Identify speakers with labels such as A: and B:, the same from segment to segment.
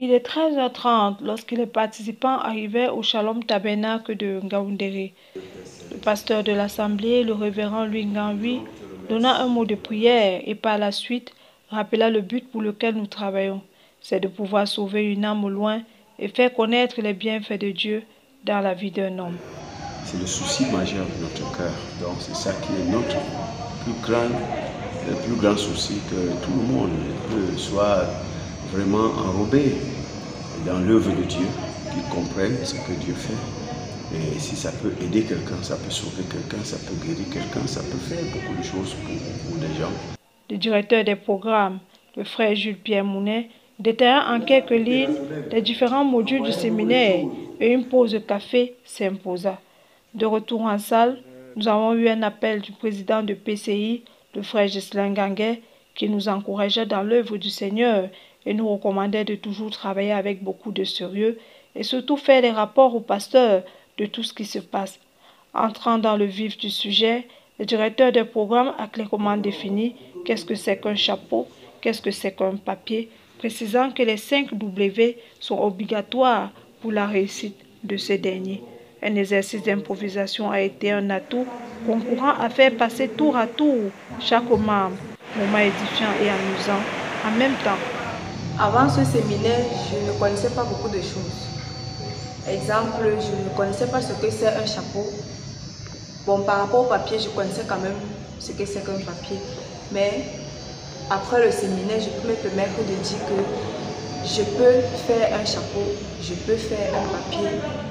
A: Il est 13h30 lorsque les participants arrivaient au Shalom Tabernacle de Ngaoundéré. Le pasteur de l'assemblée, le révérend Louis Ngangui, donna un mot de prière et par la suite rappela le but pour lequel nous travaillons. C'est de pouvoir sauver une âme au loin et faire connaître les bienfaits de Dieu dans la vie d'un homme.
B: C'est le souci majeur de notre cœur. Donc c'est ça qui est notre plus grand souci, que tout le monde soit vraiment enrobé dans l'œuvre de Dieu, qu'ils comprennent ce que Dieu fait. Et si ça peut aider quelqu'un, ça peut sauver quelqu'un, ça peut guérir quelqu'un, ça peut faire beaucoup de choses pour les gens.
A: Le directeur des programmes, le frère Jules-Pierre Mounet, détailla en quelques lignes les différents modules du séminaire et une pause de café s'imposa. De retour en salle, nous avons eu un appel du président de PCI, le frère Ghislain Ganguet, qui nous encourageait dans l'œuvre du Seigneur et nous recommandait de toujours travailler avec beaucoup de sérieux et surtout faire des rapports au pasteur de tout ce qui se passe. Entrant dans le vif du sujet, le directeur des programmes a clairement défini qu'est-ce que c'est qu'un chapeau, qu'est-ce que c'est qu'un papier, précisant que les 5 W sont obligatoires pour la réussite de ces derniers. Un exercice d'improvisation a été un atout concourant à faire passer tour à tour chaque membre, moment édifiant et amusant en même temps.
C: Avant ce séminaire, je ne connaissais pas beaucoup de choses. Exemple, je ne connaissais pas ce que c'est un chapeau. Bon, par rapport au papier, je connaissais quand même ce que c'est qu'un papier. Mais après le séminaire, je peux me permettre de dire que je peux faire un chapeau, je peux faire un papier.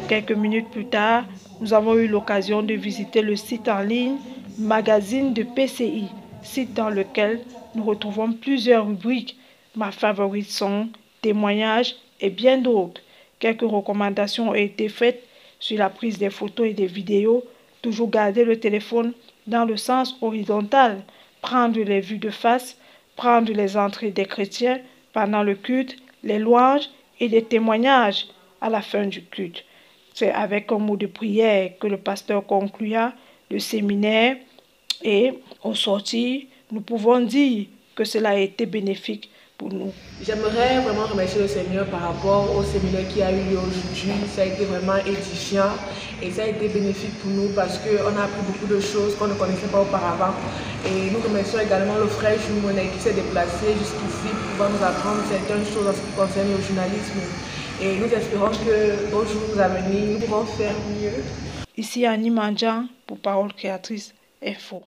A: Quelques minutes plus tard, nous avons eu l'occasion de visiter le site en ligne Magazine de PCI, site dans lequel nous retrouvons plusieurs rubriques, ma favorite sont, témoignages et bien d'autres. Quelques recommandations ont été faites sur la prise des photos et des vidéos, toujours garder le téléphone dans le sens horizontal, prendre les vues de face, prendre les entrées des chrétiens pendant le culte, les louanges et les témoignages à la fin du culte. C'est avec un mot de prière que le pasteur conclua le séminaire et au sortir, nous pouvons dire que cela a été bénéfique pour nous.
D: J'aimerais vraiment remercier le Seigneur par rapport au séminaire qui a eu lieu aujourd'hui. Ça a été vraiment édifiant et ça a été bénéfique pour nous parce qu'on a appris beaucoup de choses qu'on ne connaissait pas auparavant. Et nous remercions également le frère Jules Monet qui s'est déplacé jusqu'ici pour pouvoir nous apprendre certaines choses en ce qui concerne le journalisme. Et nous espérons qu'au jour à venir, nous pourrons faire mieux.
A: Ici Annie Mandjan pour Parole Créatrice Info.